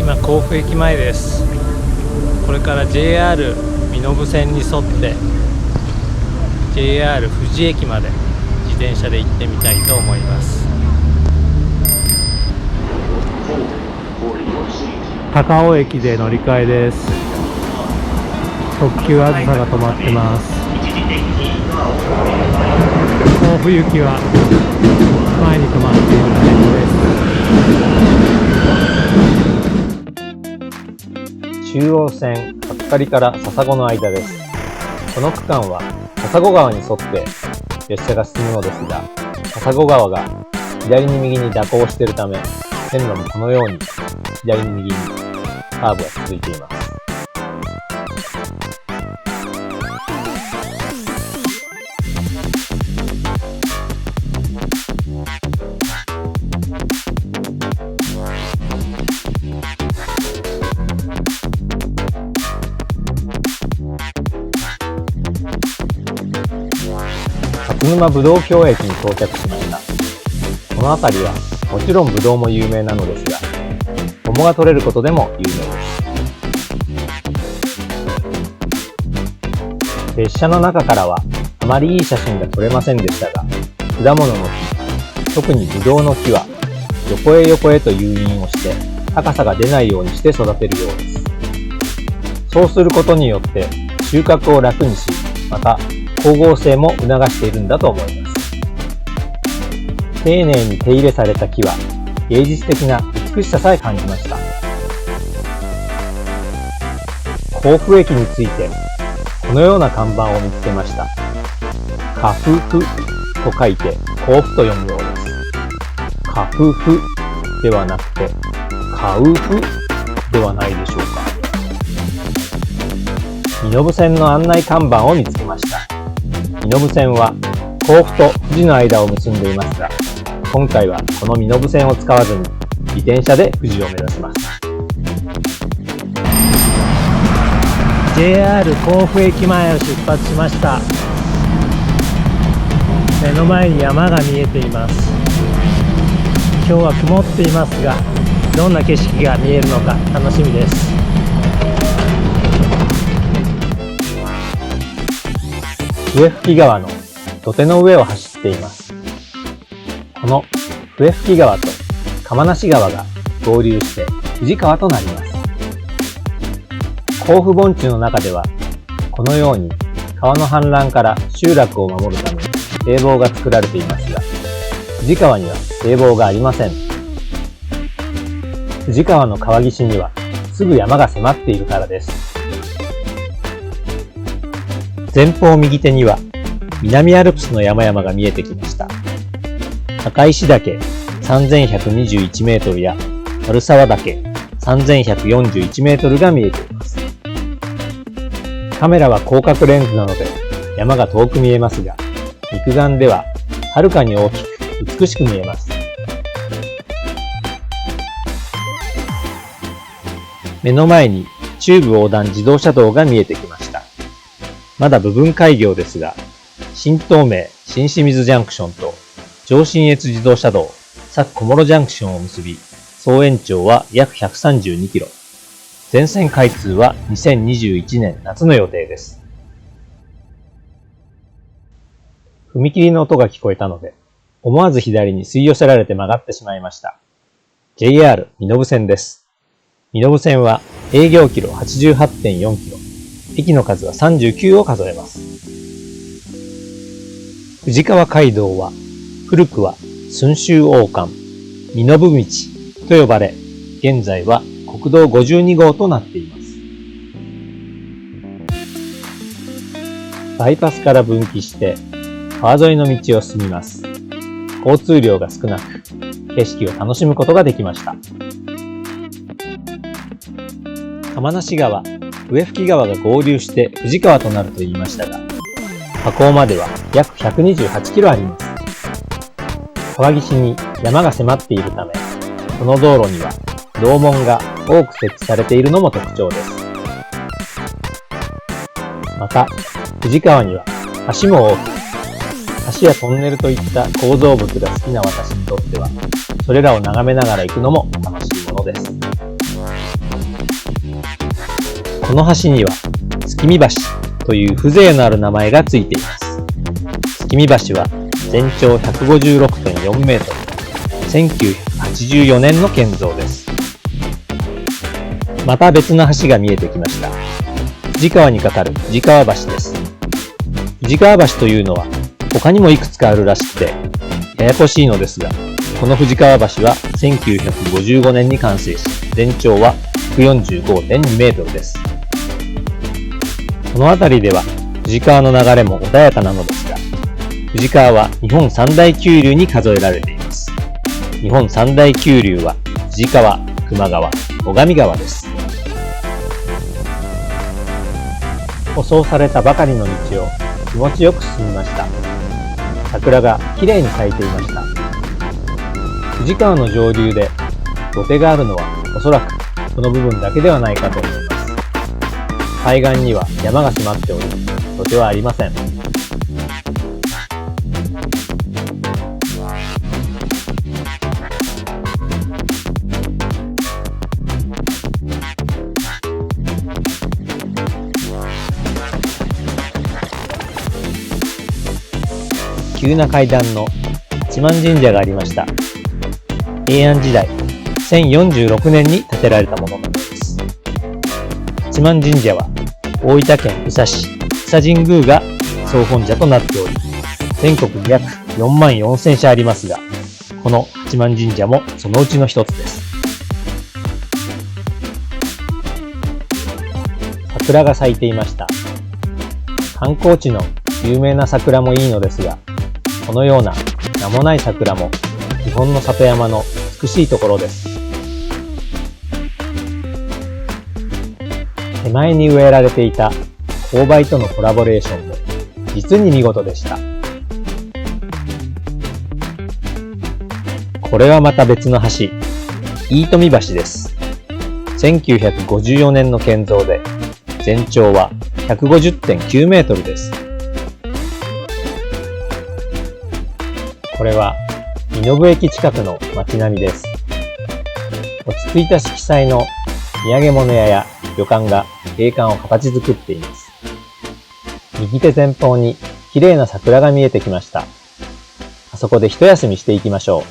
今甲府駅前です。これから JR 身延線に沿って JR 富士駅まで自転車で行ってみたいと思います。高尾駅で乗り換えです。特急あずさが止まってます。甲府行きは前に止まっている列です。中央線角刈から笹子の間です。この区間は笹子川に沿って列車が進むのですが、笹子川が左に右に蛇行しているため、線路もこのように左に右にカーブが続いています。勝沼ぶどう郷駅に到着しました。この辺りはもちろんぶどうも有名なのですが、桃が取れることでも有名です。列車の中からはあまりいい写真が撮れませんでしたが、果物の木、特にぶどうの木は横へ横へと誘引をして高さが出ないようにして育てるようです。そうすることによって収穫を楽にし、また光合成も促しているんだと思います。丁寧に手入れされた木は芸術的な美しささえ感じました。甲府駅についてこのような看板を見つけました。かふふと書いて甲府と読むようです。かふふではなくてかうふではないでしょうか。身延線の案内看板を見つけました。身延線は甲府と富士の間を結んでいますが、今回はこの身延線を使わずに自転車で富士を目指します。 JR 甲府駅前を出発しました。目の前に山が見えています。今日は曇っていますが、どんな景色が見えるのか楽しみです。笛吹川の土手の上を走っています。この笛吹川と釜無川が合流して富士川となります。甲府盆地の中ではこのように川の氾濫から集落を守るために堤防が作られていますが、富士川には堤防がありません。富士川の川岸にはすぐ山が迫っているからです。前方右手には南アルプスの山々が見えてきました。高石岳3121メートルや丸沢岳3141メートルが見えています。カメラは広角レンズなので山が遠く見えますが、肉眼でははるかに大きく美しく見えます。目の前に中部横断自動車道が見えてきました。まだ部分開業ですが、新東名新清水ジャンクションと上信越自動車道佐久小諸ジャンクションを結び、総延長は約132キロ。全線開通は2021年夏の予定です。踏切の音が聞こえたので、思わず左に吸い寄せられて曲がってしまいました。JR 身延線です。身延線は営業キロ 88.4 キロ。駅の数は39を数えます。富士川街道は古くは駿州大貫、身延道と呼ばれ、現在は国道52号となっています。バイパスから分岐して川沿いの道を進みます。交通量が少なく、景色を楽しむことができました。釜無川、笛吹川が合流して富士川となると言いましたが、河口までは約128キロあります。川岸に山が迫っているため、この道路には道門が多く設置されているのも特徴です。また、富士川には橋も多く、橋やトンネルといった構造物が好きな私にとっては、それらを眺めながら行くのも楽しいものです。この橋には月見橋という風情のある名前がついています。月見橋は全長 156.4 メートル、1984年の建造です。また別の橋が見えてきました。富士川に架かる富士川橋です。富士川橋というのは他にもいくつかあるらしくてややこしいのですが、この富士川橋は1955年に完成し、全長は 145.2 メートルです。この辺りでは富士川の流れも穏やかなのですが、富士川は日本三大急流に数えられています。日本三大急流は富士川、球磨川、最上川です。舗装されたばかりの道を気持ちよく進みました。桜がきれいに咲いていました。富士川の上流で土手があるのはおそらくこの部分だけではないかと思います。海岸には山が迫っており、土手はありません。急な階段の八幡神社がありました。平安時代1046年に建てられたものなんです。八幡神社は大分県宇佐市宇佐神宮が総本社となっており、全国に約44,000社ありますが、この八幡神社もそのうちの一つです。桜が咲いていました。観光地の有名な桜もいいのですが、このような名もない桜も日本の里山の美しいところです。手前に植えられていた勾配とのコラボレーションも実に見事でした。これはまた別の橋、飯富橋です。1954年の建造で全長は 150.9 メートルです。これは身延駅近くの街並みです。落ち着いた色彩の土産物屋や旅館が景観を形作っています。右手前方に綺麗な桜が見えてきました。あそこで一休みしていきましょ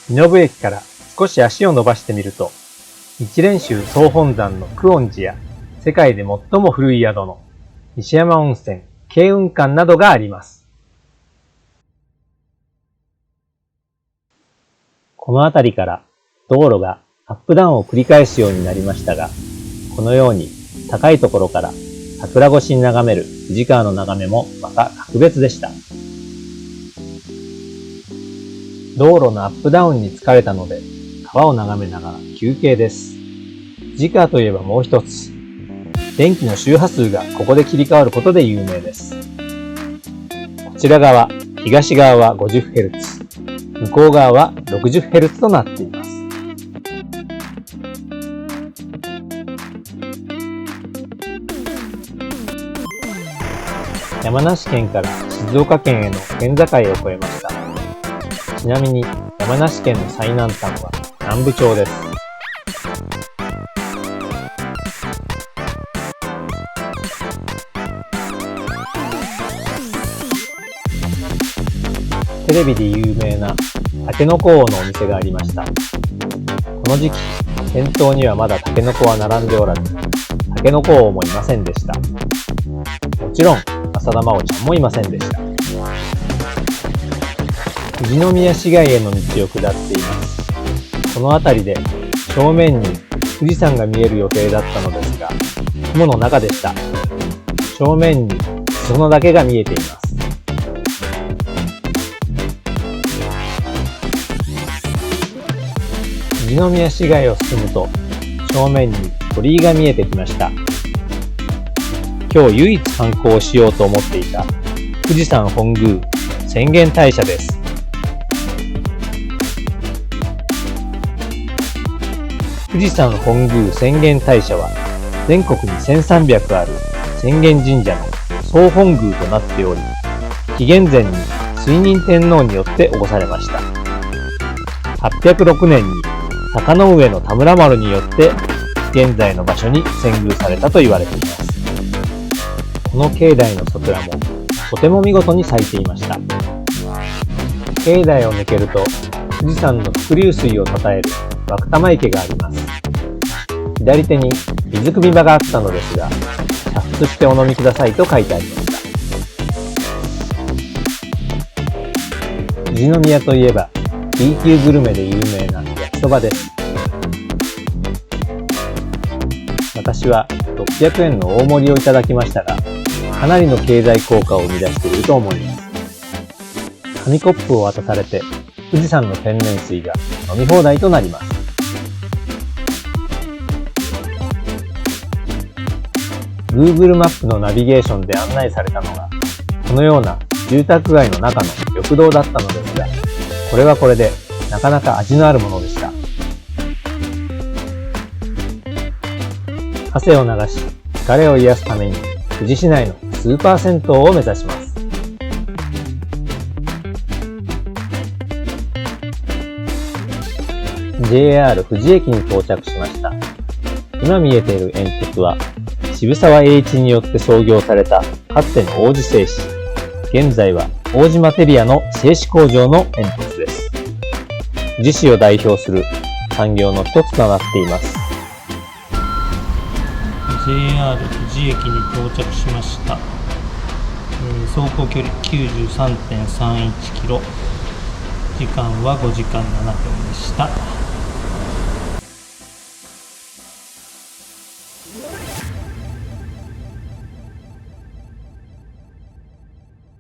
う。身延駅から少し足を伸ばしてみると、日蓮宗総本山の久遠寺や世界で最も古い宿の西山温泉慶雲館などがあります。この辺りから道路がアップダウンを繰り返すようになりましたが、このように高いところから桜越しに眺める富士川の眺めもまた格別でした。道路のアップダウンに疲れたので、川を眺めながら休憩です。富士川といえばもう一つ、電気の周波数がここで切り替わることで有名です。こちら側、東側は 50Hz、向こう側は 60Hz となっています。山梨県から静岡県への県境を越えました。ちなみに山梨県の最南端は南部町です。テレビで有名なたけのこ王のお店がありました。この時期、店頭にはまだたけのこは並んでおらず、たけのこ王もいませんでした。もちろん、浅田真央ちゃんもいませんでした。富士宮市街への道を下っています。この辺りで正面に富士山が見える予定だったのですが、雲の中でした。正面に裾野だけが見えています。富士宮市街を進むと正面に鳥居が見えてきました。今日唯一観光をしようと思っていた富士山本宮浅間大社です。富士山本宮浅間大社は全国に1300ある浅間神社の総本宮となっており、紀元前に水仁天皇によって起こされました。806年に坂の上の田村丸によって現在の場所に遷宮されたと言われています。この境内の桜もとても見事に咲いていました。境内を抜けると富士山の伏流水をたたえる湧玉池があります。左手に水汲み場があったのですが、煮沸してお飲みくださいと書いてありました。富士宮といえば B 級グルメで有名な焼きそばです。私は600円の大盛りをいただきましたが、かなりの経済効果を生み出していると思います。紙コップを渡されて富士山の天然水が飲み放題となります。Google マップのナビゲーションで案内されたのが、このような住宅街の中の緑道だったのですが、これはこれでなかなか味のあるものでした。汗を流し、疲れを癒すために富士市内のスーパー銭湯を目指します。JR 富士駅に到着しました。今見えている煙突は渋沢栄一によって創業されたかつての王子製紙、現在は王子マテリアの製紙工場の煙突です。富士市を代表する産業の一つとなっています。JR 富士駅に到着しました。走行距離 93.31 キロ、時間は5時間7分でした。